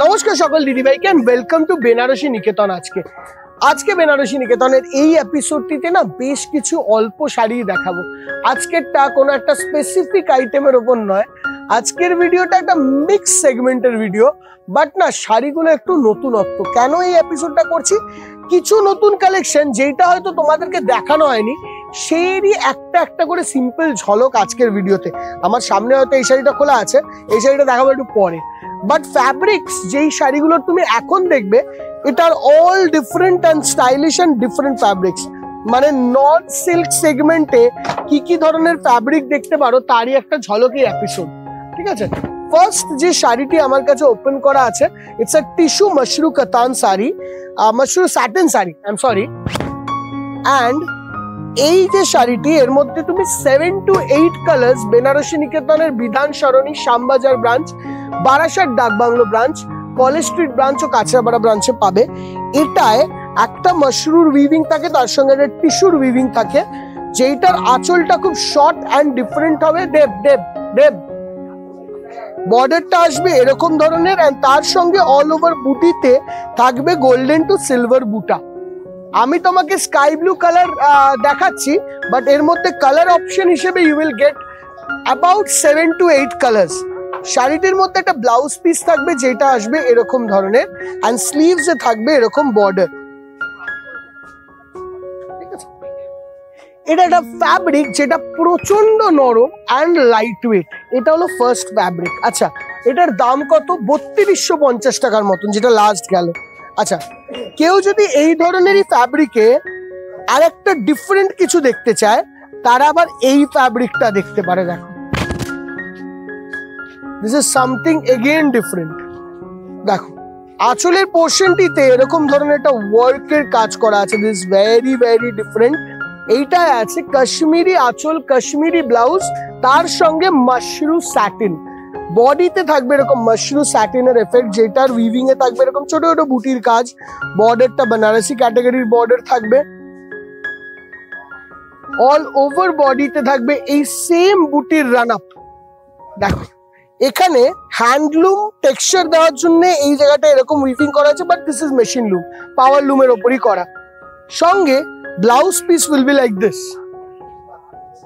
নমস্কার সকল দিদি ভাইকে এন্ড ওয়েলকাম টু বেনারসি নিকেতন। আজকে বেনারসি নিকেতনের এই এপিসোডটিতে না বেশ কিছু অল্প শাড়ি দেখাবো। আজকেরটা কোনো একটা স্পেসিফিক আইটেমের ওপর নয়, আজকের ভিডিওটা একটা মিক্স সেগমেন্টের ভিডিও, বাট না শাড়িগুলো একটু নতুনত্ব। কেন এই এপিসোডটা করছি, কিছু নতুন কালেকশন যেটা হয়তো তোমাদেরকে দেখানো হয়নি সেরই একটা একটা করে সিম্পল ঝলক আজকের ভিডিওতে। আমার সামনে হয়তো এই শাড়িটা খোলা আছে, এই শাড়িটা দেখাবো একটু পরে। বাট ফ্যাব্রিক্স যেই শাড়িগুলো তুমি এখন দেখবে এটার all different and stylish and different fabrics. মানে নন সিল্ক সেগমেন্টে কি কি ধরনের ফ্যাব্রিক দেখতে পারো তারই একটা ঝলকই এপিসোড, ঠিক আছে? ফার্স্ট যে শাড়িটি আমার কাছে ওপেন করা আছে, ইটস আ টিস্যু মাশরু কাতান sari, Mashru satin sari, I am sorry. And এই যে শাড়িটি, এর মধ্যে তুমি 7 to 8 কালার্স বেনারসি নিকেতনের বিধান সরণি শ্যামবাজার ব্রাঞ্চ, বারাসাত ডাকবাংলো ব্রাঞ্চ, কলেজ স্ট্রিট ব্রাঞ্চ ও কাঁচরাপাড়া ব্রাঞ্চে পাবে। এটায় একটা মাশরুর উইভিং থাকে, তার সঙ্গে একটা টিস্যুর উইভিং থাকে, যেটার আঁচলটা খুব শর্ট অ্যান্ড ডিফারেন্ট হবে। দেব দেব দেব বর্ডারটা আসবে এরকম ধরনের, অ্যান্ড তার সঙ্গে অল ওভার বুটিতে থাকবে গোল্ডেন টু সিলভার বুটা। আমি তোমাকে স্কাই ব্লু কালার দেখাচ্ছি, বাট এর মধ্যে কালার অপশন হিসেবে you will get about 7 to 8 colours. শাড়িটির মধ্যে একটা ব্লাউজ পিস থাকবে যেটা আসবে এরকম ধরনের, অ্যান্ড স্লিভস এ থাকবে এরকম বর্ডার। এটা একটা ফ্যাব্রিক যেটা প্রচন্ড নরম অ্যান্ড লাইট ওয়েট। এটা হলো ফার্স্ট ফ্যাব্রিক। আচ্ছা, এটার দাম কত? 3250 টাকার মতন, যেটা লাস্ট গেল। আচ্ছা, কেউ যদি এই ধরনেরই ফ্যাব্রিকে আর একটা ডিফারেন্ট কিছু দেখতে চায়, তারা আবার এই ফ্যাব্রিকটা দেখতে পারে। দেখো, this is something again different. দেখো, আঁচলের পোর্শনটিতে এরকম ধরনের একটা ওয়ার্কের কাজ করা আছে, দিস ভেরি ভেরি ডিফারেন্ট। এইটাই আছে কাশ্মীরি আঁচল, কাশ্মীরি ব্লাউজ, তার সঙ্গে মাশরু স্যাটিন। বডিতে থাকবে এরকম মাশরু স্যাটিনের এফেক্ট, যেটার উইভিং এ থাকবে এরকম ছোট ছোট বুটির কাজ। বর্ডারটা বেনারসি ক্যাটাগরির বর্ডার থাকবে। অল ওভার বডিতে থাকবে এই সেম বুটির রান আপ। দেখো, এখানে হ্যান্ডলুম টেক্সচার দেওয়ার জন্য এই জায়গাটা এরকম উইভিং করা আছে, but this is machine loom, power লুমের ওপরই করা। সঙ্গে blouse piece will be like this.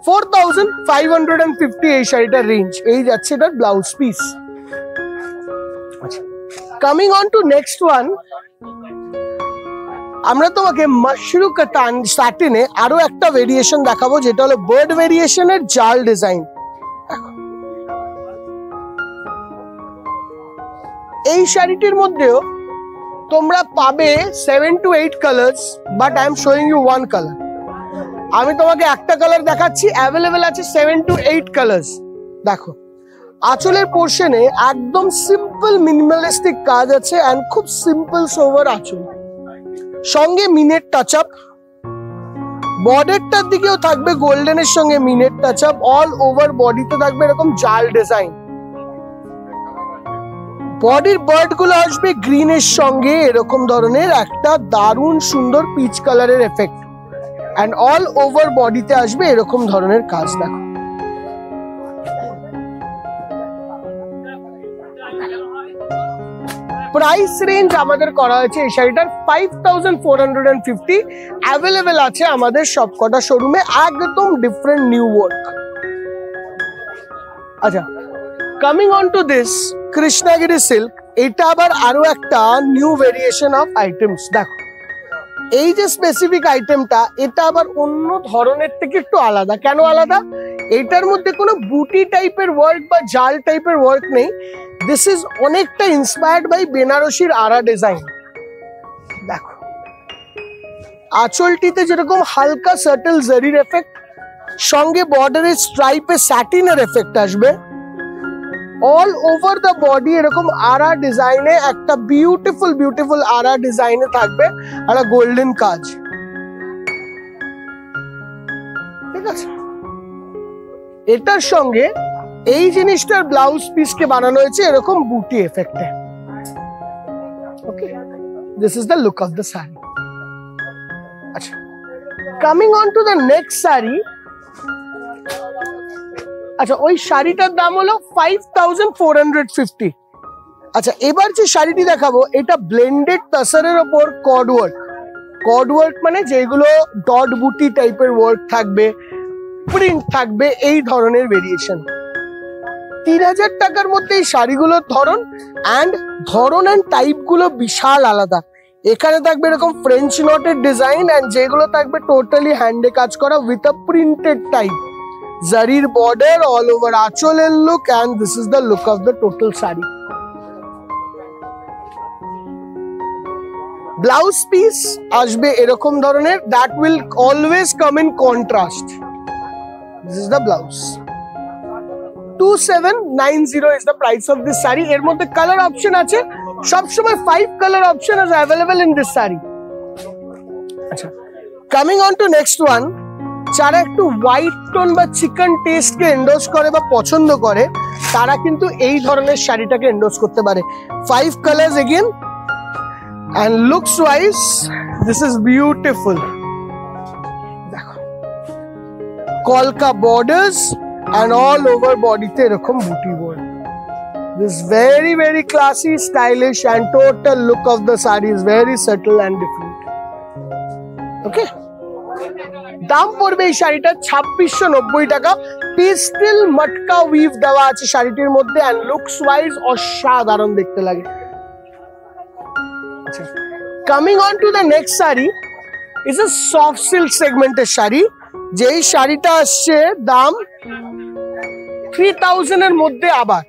4550 এই শাড়িটার রেঞ্জ। এই যাচ্ছে এটার blouse piece. Coming on to next one, আমরা তোমাকে মাশরু কাতান স্যাটিনে আরো একটা ভেরিয়েশন দেখাবো, যেটা হলো বার্ড ভেরিয়েশনের জাল ডিজাইন। এই শাড়িটির মধ্যেও তোমরা পাবে 7 to 8 colours, but I am showing you one colour. আমি তোমাকে একটা কালার দেখাচ্ছি, অ্যাভেলেবেল আছে 7 to 8 কালার্স। দেখো, আঁচলের পোর্শনে একদম সিম্পল মিনিমালিস্টিক কাজ আছে, অ্যান্ড খুব সিম্পল সোভার আঁচল, সঙ্গে মিনের টাচ আপ। বর্ডারটার দিকেও থাকবে গোল্ডেনের সঙ্গে মিনের টাচ আপ। অল ওভার বডিতে থাকবে এরকম জাল ডিজাইন। বডির বার্ড গুলো আসবে গ্রিনের সঙ্গে এরকম ধরনের একটা দারুণ সুন্দর পিচ কালারের এফেক্ট, অ্যান্ড অল ওভার বডিতে আসবে এরকম ধরনের কাজ। দেখো, প্রাইস রেঞ্জ আমাদের করা হয়েছে এই শাড়িটার 5450। অ্যাভেলেবেল আছে আমাদের সবকটা শোরুমে, একদম ডিফারেন্ট নিউ ওয়ার্ক। আচ্ছা, coming on to this Krishnagiri silk, এটা আবার আরো একটা নিউ ভেরিয়েশন অফ আইটেমস। দেখো, এই যে স্পেসিফিক আইটেমটা, এটা আবার অন্য ধরনের থেকে একটু আলাদা। কেন আলাদা? এটার মধ্যে কোনো বুটি টাইপের ওয়ার্ক বা জাল টাইপের ওয়ার্ক নেই। দিস ইজ অনেকটা ইন্সপায়ার্ড বাই বেনারসির আরা ডিজাইন। দেখো, আঁচলটিতে যেরকম হালকা সাটল জারির এফেক্ট, সঙ্গে বর্ডারের স্ট্রাইপে স্যাটিনের এফেক্ট আসবে। অল ওভার দ্য বডি এরকম আরা ডিজাইনে, একটা বিউটিফুল বিউটিফুল আরা ডিজাইনে থাকবে একটা গোল্ডেন কাজ, ঠিক আছে? এটার সঙ্গে এই জিনিসটার ব্লাউজ পিসকে বানানো হয়েছে এরকম বুটি এফেক্টে। Okay, this is the look of the sari. আচ্ছা, coming on to the next sari. আচ্ছা, ওই শাড়িটার দাম হলো 5450। আচ্ছা, এবার যে শাড়িটি দেখাবো এটা ব্লেন্ডেড তাসারের ওপর কর্ড ওয়ার্ক মানে যেগুলো ডট বুটি টাইপের ওয়ার্ক থাকবে, প্রিন্ট থাকবে, এই ধরনের ভেরিয়েশন। 3000 টাকার মধ্যে এই শাড়িগুলোর ধরন অ্যান্ড টাইপ গুলো বিশাল আলাদা। এখানে থাকবে এরকম ফ্রেঞ্চ নটের ডিজাইন অ্যান্ড যেগুলো থাকবে টোটালি হ্যান্ডে কাজ করা উইথ আ প্রিন্টেড টাইপ, জারির বর্ডার, অল ওভার আঁচলের look, and this is the look of the total sari. Blouse piece আসবে এরকম ধরনের, that will always come in contrast. This is the blouse. 2790 is the price of this saree. এর মধ্যে colour option আছে, সবসময় 5 colour option is available in this saree. আচ্ছা, coming on to next one, যারা একটু হোয়াইট টোন বা chikan taste কে endorse করে বা পছন্দ করে তারা কিন্তু এই ধরনের শাড়িটাকে এন্ডোর্স করতে পারে। 5 colours again and looks wise this is beautiful. দেখো, কলকা borders and all over body te erokom booty work. This very classy, stylish and total look of the saree is very subtle and different. Okay, দাম পড়বে এই শাড়িটা 2690 টাকা। Pastel মটকা we've দেওয়া আছে শাড়িটির মধ্যে and looks wise অসাধারণ দেখতে লাগে। আচ্ছা, coming on to the next saree is a soft silk segmented sari. যেই শাড়িটা আসছে দাম 3000 এর মধ্যে, আবার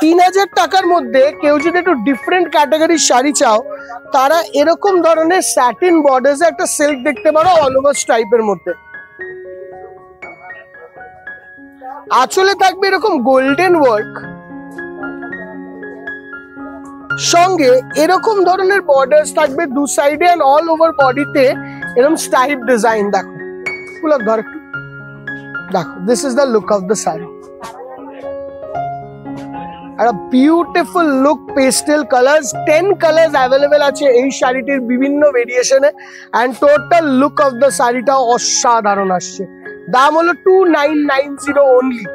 3000 টাকার মধ্যে কেউ যদি একটু ডিফারেন্ট ক্যাটাগরির শাড়ি চাও তারা এরকম ধরনের স্যাটিন বর্ডার্স একটা সিল্ক দেখতে পারো অল ওভার স্ট্রাইপের মধ্যে। আঁচলে থাকবে এরকম গোল্ডেন ওয়ার্ক, সঙ্গে এরকম ধরনের বর্ডার্স থাকবে দু সাইডে এন্ড অল ওভার বডিতে এরকম স্ট্রাইপ ডিজাইন। দেখো পুলক ধর একটু, দেখো this is the look of the sari. আর beautiful look, pastel colours, 10 colours available আছে এই শাড়িটির বিভিন্ন ভেরিয়েশনে and total look of the শাড়িটা অসাধারণ আসছে। দাম হলো 2990 অনলি,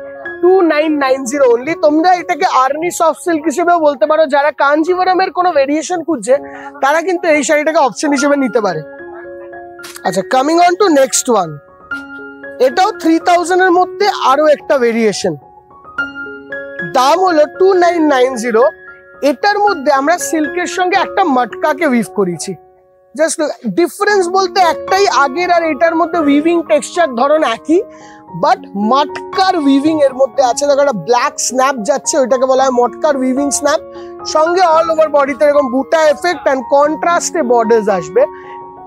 2990 অনলি। তোমরা এটাকে আর্নি সফট সিল্ক হিসেবেও বলতে পারো। যারা কাঞ্জিভরমের কোনো ভেরিয়েশন খুঁজছে তারা কিন্তু এই শাড়িটাকে অপশন হিসেবে নিতে পারে। আচ্ছা, coming on to next one, এটাও 3000 এর মধ্যে আরো একটা ভেরিয়েশন, দাম হলো 2990। এটার মধ্যে আমরা সিল্কের সঙ্গে একটা মটকাকে উইভ করেছি। জাস্ট ডিফারেন্স বলতে একটাই, আগের আর এটার মধ্যে উইভিং টেক্সচার ধরন একই, বাট মটকার উইভিং এর মধ্যে আছে। দেখো একটা ব্ল্যাক স্ন্যাপ যাচ্ছে, ওইটাকে বলা হয় মটকার উইভিং স্ন্যাপ। সঙ্গে অল ওভার বডিতে এরকম বুটা এফেক্ট অ্যান্ড কন্ট্রাস্টে বর্ডার্স আসবে।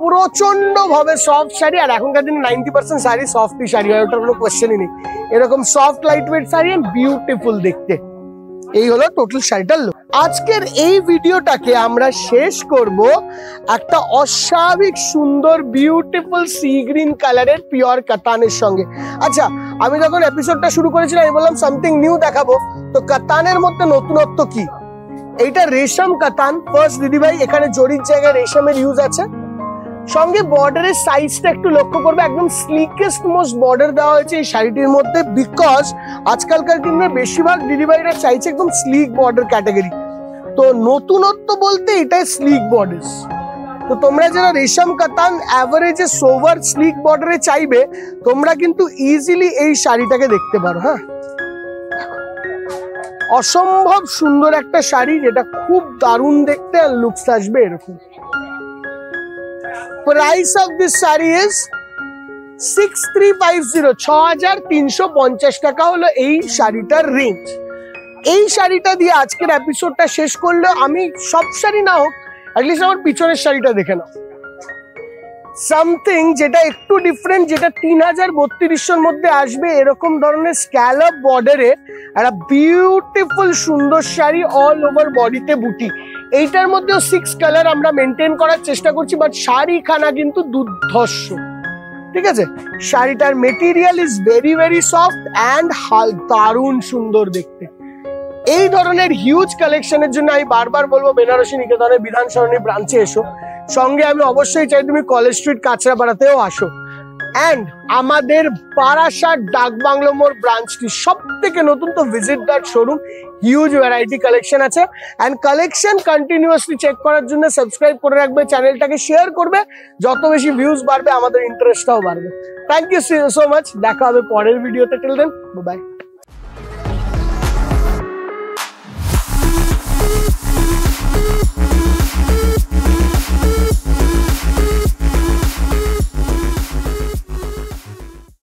প্রচন্ড ভাবে সফট শাড়ি, আর এখনকার দিনে 90% শাড়ি সফটই শাড়ি হয়, ওটার কোনো কোয়েশ্চেনই নেই। এরকম soft light weight sari and beautiful দেখতে। এই হলো টোটাল শাড়িটার লুক। আজকের এই ভিডিওটাকে আমরা শেষ করব একটা অস্বাভাবিক সুন্দর বিউটিফুল সি গ্রিন কালারের পিওর কাতানের সঙ্গে। আচ্ছা, আমি যখন এপিসোডটা শুরু করেছিলাম আমি বললাম সামথিং নিউ দেখাবো, তো কাতানের মধ্যে নতুনত্ব কি? এইটা রেশম কাতান। ফার্স্ট দিদিভাই, এখানে জরির জায়গায় রেশমের ইউজ আছে। সঙ্গে বর্ডারের সাইজটা একটু লক্ষ্য করবে, একদম স্লিকেস্ট মোস্ট বর্ডার দেওয়া হয়েছে এই শাড়িটির মধ্যে, বিকজ আজকালকার দিনে বেশিরভাগ দিদিভাইরা চাইছে একদম স্লিক বর্ডার ক্যাটাগরি। তো নতুনত্ব বলতে এটাই স্লিক বর্ডার্স। তো তোমরা যারা রেশম কাতান অ্যাভারেজে সোভার স্লিক বর্ডারে চাইবে তোমরা কিন্তু ইজিলি এই শাড়িটাকে দেখতে পারো। হ্যাঁ, অসম্ভব সুন্দর একটা শাড়ি, যেটা খুব দারুণ দেখতে আর লুকস আসবে এরকম। Price of this saree is 6350, 6350 টাকা হলো এই শাড়িটার রেঞ্জ। এই শাড়িটা দিয়ে আজকের এপিসোডটা শেষ করলে আমি সব শাড়ি না হোক অ্যাটলিস্ট আমার পিছনের শাড়িটা দেখে নাও, সামথিং যেটা একটু ডিফারেন্ট, যেটা 3032 মধ্যে আসবে। এরকম ধরনের স্ক্যালপ বর্ডারে একটা বিউটিফুল সুন্দর শাড়ি, অল ওভার বডিতে বুটি। এইটার মধ্যেও 6 কালার আমরা মেনটেন করার চেষ্টা করছি, বাট শাড়িখানা কিন্তু দুর্ধর্ষ। ঠিক আছে, শাড়িটার material is very soft and দারুণ সুন্দর দেখতে। এই ধরনের হিউজ কালেকশনের জন্য আমি বারবার বলবো বেনারসি নিকেতনের বিধান সরণি ব্রাঞ্চে এসো। সঙ্গে আমি অবশ্যই চাই তুমি কলেজ স্ট্রিট কাঁচরাপাড়াতেও আসো। অ্যান্ড আমাদের বারাসাত ডাকবাংলো মোড় ব্রাঞ্চটি সব থেকে নতুন, তো visit that showroom. Huge variety collection আছে। অ্যান্ড কালেকশন কন্টিনিউয়াসলি চেক করার জন্য সাবস্ক্রাইব করে রাখবে, চ্যানেলটাকে শেয়ার করবে, যত বেশি ভিউজ বাড়বে আমাদের ইন্টারেস্টটাও বাড়বে। থ্যাংক ইউ সো মাচ, দেখা হবে পরের ভিডিওতে, টিল দেন বাই।